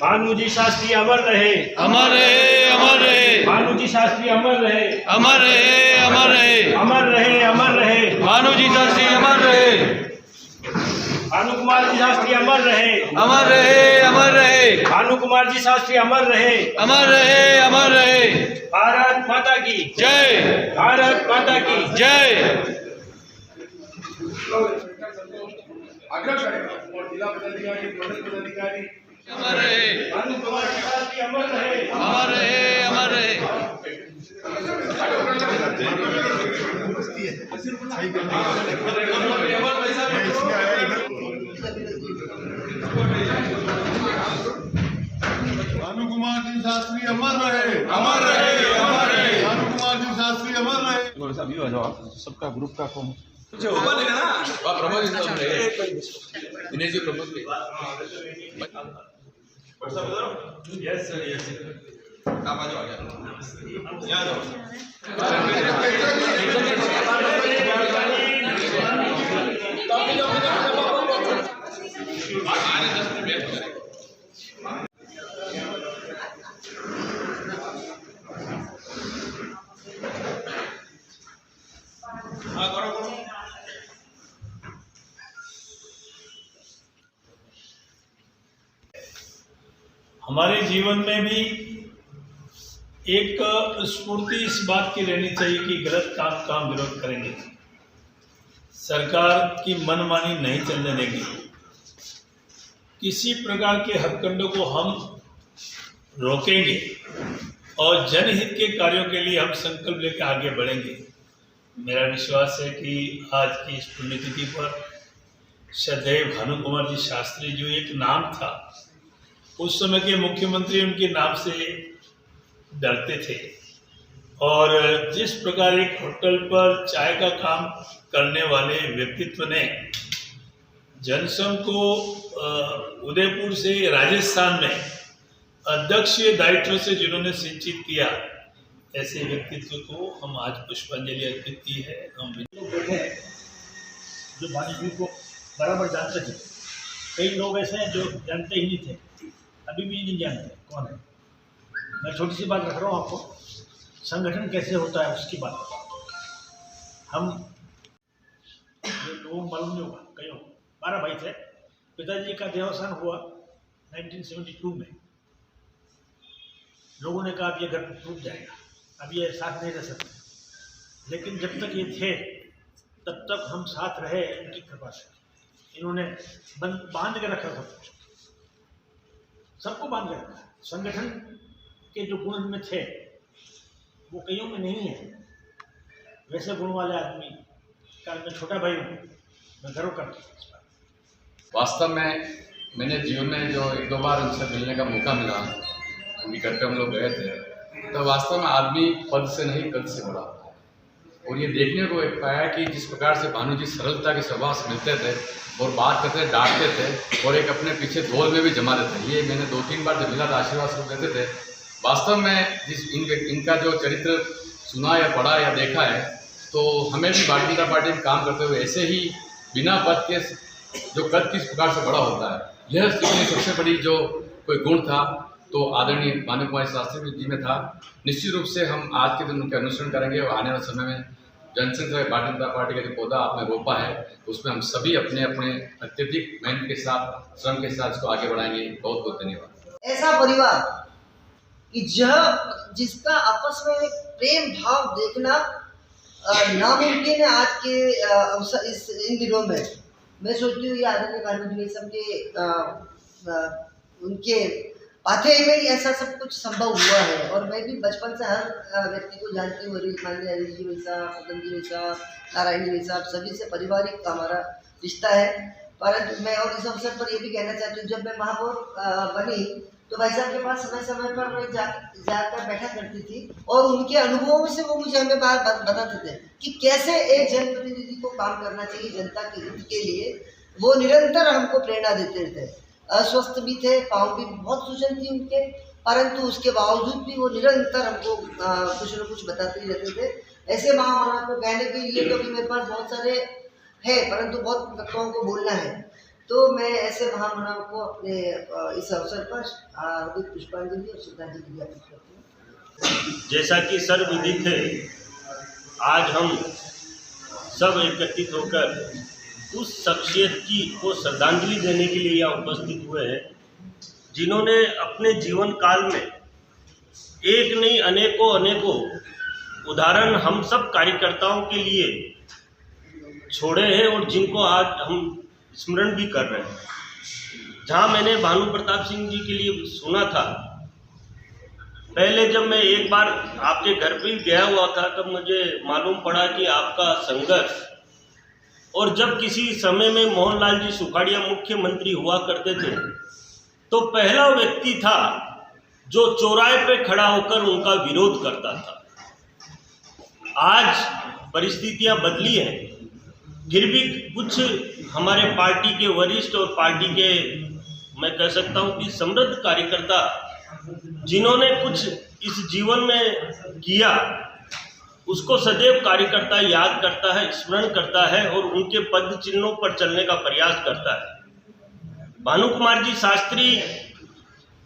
भानुजी शास्त्री अमर रहे, अमर रहे, अमर रहे। भानुजी शास्त्री अमर रहे, अमर रहे, अमर रहे। अमर रहे, अमर रहे। भानुजी शास्त्री अमर रहे। भानु कुमार जी शास्त्री अमर रहे, अमर रहे, अमर रहे। भानु कुमार जी शास्त्री अमर रहे, अमर रहे, अमर रहे। भारत माता की जय, भारत माता की जय। आग्रह करेगा और जिला पदाधिकारी, मंडल पदाधिकारी अमर रहे, भानु कुमार जी शास्त्री अमर रहे, अमर रहे, अमर रहे। भानु कुमार जी शास्त्री अमर रहे, अमर रहे, अमर रहे। भानु कुमार जी शास्त्री अमर रहे। सबका ग्रुप का कौन Pramod Dinesh ji Pramod yes sir, yes आप आ जाओ, आ जाओ। हमारे जीवन में भी एक स्फूर्ति इस बात की रहनी चाहिए कि गलत काम का हम विरोध करेंगे, सरकार की मनमानी नहीं चलने देंगे, किसी प्रकार के हथकंडों को हम रोकेंगे और जनहित के कार्यों के लिए हम संकल्प लेकर आगे बढ़ेंगे। मेरा विश्वास है कि आज की इस पुण्यतिथि पर श्रद्धेय भानु कुमार जी शास्त्री जो एक नाम था, उस समय के मुख्यमंत्री उनके नाम से डरते थे और जिस प्रकार एक होटल पर चाय का काम करने वाले व्यक्तित्व ने जनसंघ को उदयपुर से राजस्थान में अध्यक्षीय दायित्व से जिन्होंने सिंचित किया, ऐसे व्यक्तित्व को हम आज पुष्पांजलि अर्पित की है। हम जो भानु जी को बराबर जानते थे, कई लोग ऐसे हैं जो जानते ही नहीं थे, अभी भी नहीं जानते कौन है। मैं छोटी सी बात रख रहा हूँ आपको, संगठन कैसे होता है उसकी बात। हम जो लोगों को मालूम नहीं होगा, कई 12 भाई थे। पिताजी का देहावसान हुआ 1972 में। लोगों ने कहा अब ये घर टूट जाएगा, अब ये साथ नहीं रह सकते, लेकिन जब तक ये थे तब तक हम साथ रहे इनकी कृपा से। इन्होंने बांध के रखा था, सबको बांध के रखा। संगठन के जो गुण इनमें थे वो कईयों में नहीं है। वैसे गुण वाले आदमी का मैं छोटा भाई हूँ, मैं गर्व करता हूँ। वास्तव में मैंने जीवन में जो 1-2 बार उनसे मिलने का मौका मिला, उनके घर पे हम लोग गए थे, तो वास्तव में आदमी पद से नहीं कद से बड़ा होता है। और ये देखने को पाया कि जिस प्रकार से भानु जी सरलता के स्वभाव से मिलते थे और बात करते थे, डांटते थे और एक अपने पीछे दौड़ में भी जमा देते थे। ये मैंने 2-3 बार जब मिला था आशीर्वाद स्वरूप देते थे। वास्तव में जिस इनका जो चरित्र सुना या पढ़ा या देखा है, तो हमें भी भारतीय जनता पार्टी में काम करते हुए ऐसे ही बिना पद के जो कद किस प्रकार से बड़ा होता है, यह सीखने सबसे बड़ी जो कोई गुण था तो आदरणीय भानु कुमार शास्त्री जी में था। निश्चित रूप से हम आज के दिन उनके अनुसरण करेंगे और आने वाले समय में जनसंघ भारतीय जनता पार्टी का जो पौधा आपने रोपा है उसमें हम सभी अपने अपने अत्यधिक मेहनत के साथ, श्रम के साथ इसको आगे बढ़ाएंगे। बहुत बहुत धन्यवाद। ऐसा परिवार कि जिसका आपस में प्रेम भाव देखना नामुमकिन है आज के अवसर इन दिनों में। मैं सोचती हूँ ये आदरणीय गांधी जी सबके उनके पाथेय में ऐसा सब कुछ संभव हुआ है। और मैं भी बचपन से हर व्यक्ति को जानती हूँ, माननीय हरीश जी वैसा, पदम जी वैसा, नारायण जी वैसा, सभी से पारिवारिक हमारा रिश्ता है। परंतु मैं और इस अवसर पर ये भी कहना चाहती हूँ, जब मैं महापौर बनी तो भाई साहब के पास समय समय पर मैं जाकर बैठा करती थी और उनके अनुभवों से वो मुझे हमें बात बताते थे कि कैसे एक जनप्रतिनिधि को काम करना चाहिए जनता के हित के लिए। वो निरंतर हमको प्रेरणा देते थे। अस्वस्थ भी थे, पाँव भी बहुत सूजन थी उनके, परंतु उसके बावजूद भी वो निरंतर हमको कुछ न कुछ बताते ही रहते थे। ऐसे महामानव को कहने के लिए तो अभी मेरे पास बहुत सारे है, परंतु बहुत तत्वों को बोलना है। तो मैं ऐसे महामानव को अपने इस अवसर पर हार्दिक पुष्पांजलि और श्रद्धांजलि ज्ञापित करते हैं। जैसा कि सर्वविदित है, आज हम सब एकत्रित होकर उस शख्सियत को श्रद्धांजलि देने के लिए यहाँ उपस्थित हुए हैं जिन्होंने अपने जीवन काल में एक नहीं अनेकों उदाहरण हम सब कार्यकर्ताओं के लिए छोड़े हैं और जिनको आज हम स्मरण भी कर रहे हैं। जहाँ मैंने भानु प्रताप सिंह जी के लिए सुना था, पहले जब मैं एक बार आपके घर पे गया हुआ था तब मुझे मालूम पड़ा कि आपका संघर्ष, और जब किसी समय में मोहनलाल जी सुखाड़िया मुख्यमंत्री हुआ करते थे तो पहला व्यक्ति था जो चौराहे पे खड़ा होकर उनका विरोध करता था। आज परिस्थितियां बदली हैं, फिर भी कुछ हमारे पार्टी के वरिष्ठ और पार्टी के, मैं कह सकता हूं कि समृद्ध कार्यकर्ता जिन्होंने कुछ इस जीवन में किया, उसको सदैव कार्यकर्ता याद करता है, स्मरण करता है और उनके पद चिन्हों पर चलने का प्रयास करता है। भानु कुमार जी शास्त्री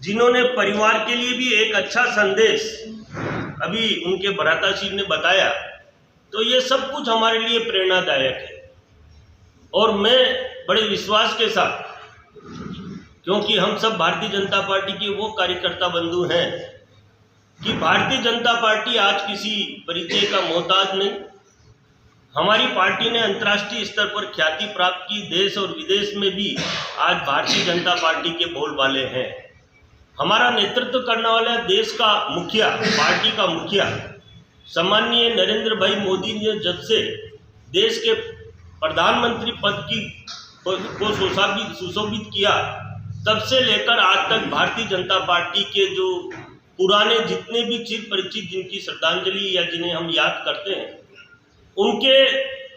जिन्होंने परिवार के लिए भी एक अच्छा संदेश अभी उनके भ्राताश्री ने बताया, तो ये सब कुछ हमारे लिए प्रेरणादायक है। और मैं बड़े विश्वास के साथ, क्योंकि हम सब भारतीय जनता पार्टी के वो कार्यकर्ता बंधु हैं कि भारतीय जनता पार्टी आज किसी परिचय का मोहताज नहीं। हमारी पार्टी ने अंतर्राष्ट्रीय स्तर पर ख्याति प्राप्त की, देश और विदेश में भी आज भारतीय जनता पार्टी के बोलबाले हैं। हमारा नेतृत्व करने वाला देश का मुखिया, पार्टी का मुखिया सम्माननीय नरेंद्र भाई मोदी ने जब से देश के प्रधानमंत्री पद को सुशोभित किया, तब से लेकर आज तक भारतीय जनता पार्टी के जो पुराने जितने भी चिर परिचित जिनकी श्रद्धांजलि या जिन्हें हम याद करते हैं, उनके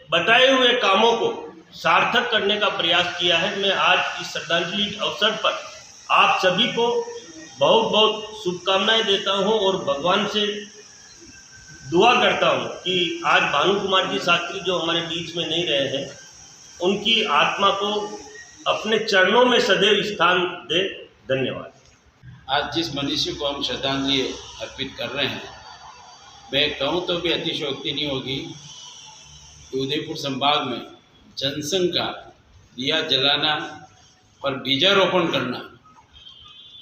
बताए हुए कामों को सार्थक करने का प्रयास किया है। मैं आज इस श्रद्धांजलि अवसर पर आप सभी को बहुत बहुत शुभकामनाएं देता हूं और भगवान से दुआ करता हूं कि आज भानु कुमार जी शास्त्री जो हमारे बीच में नहीं रहे हैं, उनकी आत्मा को अपने चरणों में सदैव स्थान दे। धन्यवाद। आज जिस मनुष्य को हम श्रद्धांजलि अर्पित कर रहे हैं, मैं कहूँ तो भी अतिशयोक्ति नहीं होगी कि उदयपुर संभाग में जनसंघ का दिया जलाना और बीजारोपण करना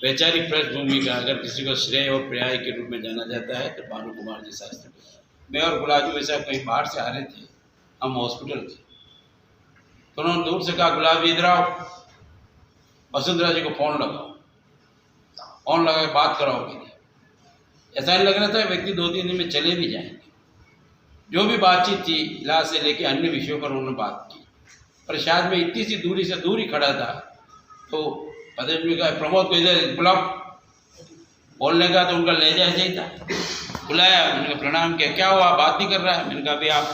वैचारिक पृष्ठभूमि का अगर किसी को श्रेय और पर्याय के रूप में जाना जाता है तो भानु कुमार जी शास्त्री। मैं और गुलाब जी वैसा कहीं बाहर से आ रहे थे, हम हॉस्पिटल थे, तो उन्होंने दूर से कहा गुलाब जी इधर आओ, वसुंधरा जी को फ़ोन लगाओ, फ़ोन लगा के बात कराओ मेरी। ऐसा नहीं लग रहा था व्यक्ति 2-3 दिन में चले भी जाएंगे। जो भी बातचीत थी इलाज से लेके अन्य विषयों पर उन्होंने बात की, पर शायद मैं इतनी सी दूरी से दूर ही खड़ा था तो पदम का प्रमोद को इधर बुलाओ, बोलने का तो उनका लहजा ऐसे ही था। बुलाया, मैंने प्रणाम किया, क्या हुआ, बात नहीं कर रहा है? मैंने कहा भाई आप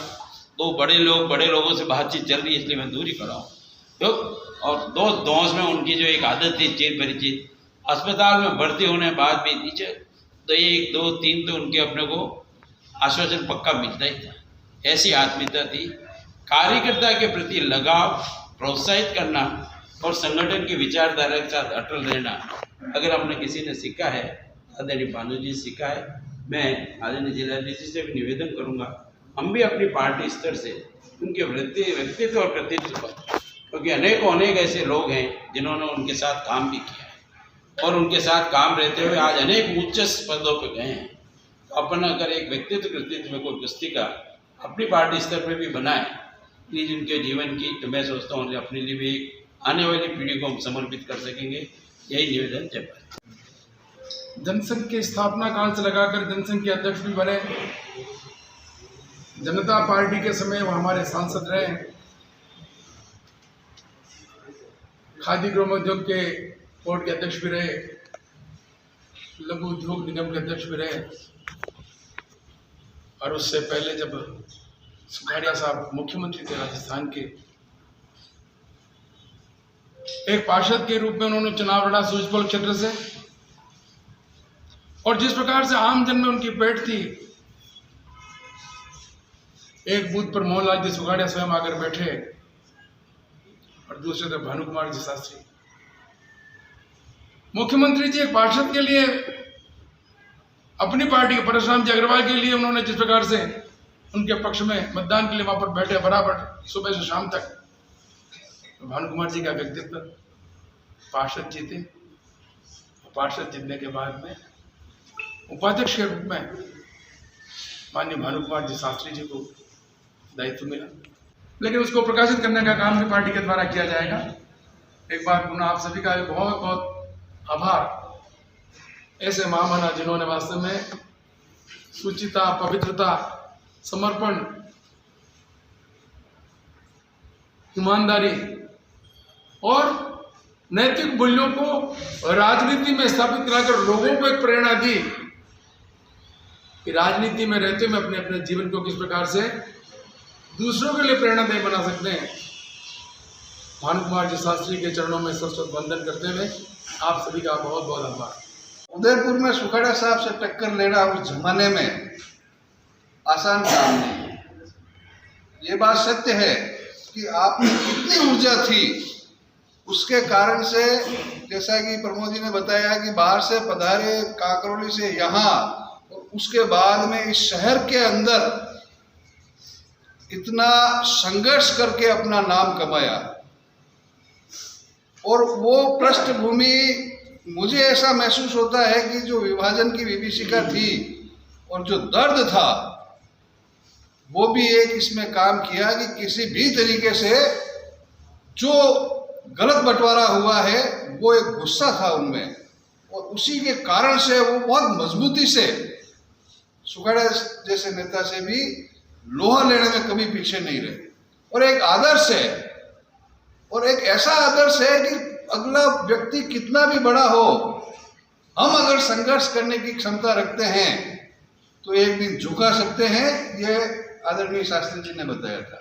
तो बड़े लोगों से बातचीत चल रही है इसलिए मैं दूरी खड़ा हूँ। तो और दोस्त में उनकी जो एक आदत थी चिर परिचित, अस्पताल में भर्ती होने बाद भी नीचे तो 1, 2, 3 तो उनके अपने को आश्वासन पक्का मिलता ही था। ऐसी आत्मीयता थी। कार्यकर्ता के प्रति लगाव, प्रोत्साहित करना और संगठन की विचारधारा के साथ अटल रहना अगर हमने किसी ने सीखा है, आदरणीय भानु जी सीखा है। मैं आदरणीय जिलाधीश से भी निवेदन करूंगा, हम भी अपनी पार्टी स्तर से उनके व्यक्तित्व और कृतित्व पर, क्योंकि अनेक ऐसे लोग हैं जिन्होंने उनके साथ काम भी किया है और उनके साथ काम रहते हुए आज अनेक उच्च पदों पर गए हैं। तो अपन अगर एक व्यक्तित्व कृतित्व में कोई पुस्तिका अपनी पार्टी स्तर पर भी बनाए, प्लीज उनके जीवन की, तो मैं सोचता हूँ अपने लिए भी आने वाली पीढ़ी को हम समर्पित कर सकेंगे। यही निवेदन। जय भारत। जनसंघ के स्थापना काल से लगाकर जनसंघ के अध्यक्ष भी बने। जनता पार्टी के समय वो हमारे सांसद रहे। खादी ग्रामोद्योग के बोर्ड के अध्यक्ष भी रहे, लघु उद्योग निगम के अध्यक्ष भी रहे, और उससे पहले जब सुखाड़िया साहब मुख्यमंत्री थे राजस्थान के, एक पार्षद के रूप में उन्होंने चुनाव लड़ा सूरजपुर क्षेत्र से। और जिस प्रकार से आम जन में उनकी पेट थी, एक बूथ पर मोहनलाल जी सुखाड़िया स्वयं आकर बैठे और दूसरे तरफ भानुकुमार जी शास्त्री। मुख्यमंत्री जी एक पार्षद के लिए, अपनी पार्टी के परशुराम जी अग्रवाल के लिए उन्होंने जिस प्रकार से उनके पक्ष में मतदान के लिए वहां पर बैठे बराबर सुबह से शाम तक, भानुकुमार जी का व्यक्तित्व, पार्षद जीते। पार्षद जीतने के बाद में उपाध्यक्ष के रूप में माननीय भानुकुमार जी शास्त्री जी को दायित्व मिला, लेकिन उसको प्रकाशित करने का काम भी पार्टी के द्वारा किया जाएगा। एक बार पुनः आप सभी का बहुत बहुत आभार। ऐसे महामना जिन्होंने वास्तव में सुचिता, पवित्रता, समर्पण, ईमानदारी और नैतिक मूल्यों को राजनीति में स्थापित कराकर लोगों को एक प्रेरणा दी कि राजनीति में रहते हुए अपने अपने जीवन को किस प्रकार से दूसरों के लिए प्रेरणादायी बना सकते हैं। भानुकुमार जी शास्त्री के चरणों में सरस्वत वंदन करते हुए आप सभी का बहुत बहुत आभार। उदयपुर में सुखाड़िया साहब से टक्कर लेना उस जमाने में आसान काम नहीं है। ये बात सत्य है कि आप में कितनी ऊर्जा थी, उसके कारण से, जैसा कि प्रमोद जी ने बताया कि बाहर से पधारे काकरोली से यहाँ, और उसके बाद में इस शहर के अंदर इतना संघर्ष करके अपना नाम कमाया। और वो पृष्ठभूमि, मुझे ऐसा महसूस होता है कि जो विभाजन की विभीषिका थी और जो दर्द था, वो भी एक इसमें काम किया कि किसी भी तरीके से जो गलत बंटवारा हुआ है वो एक गुस्सा था उनमें, और उसी के कारण से वो बहुत मजबूती से सुखाड़िया जैसे नेता से भी लोहा लेने में कभी पीछे नहीं रहे। और एक आदर्श है, और एक ऐसा आदर्श है कि अगला व्यक्ति कितना भी बड़ा हो, हम अगर संघर्ष करने की क्षमता रखते हैं तो एक दिन झुका सकते हैं। ये आदरणीय शास्त्री जी ने बताया था।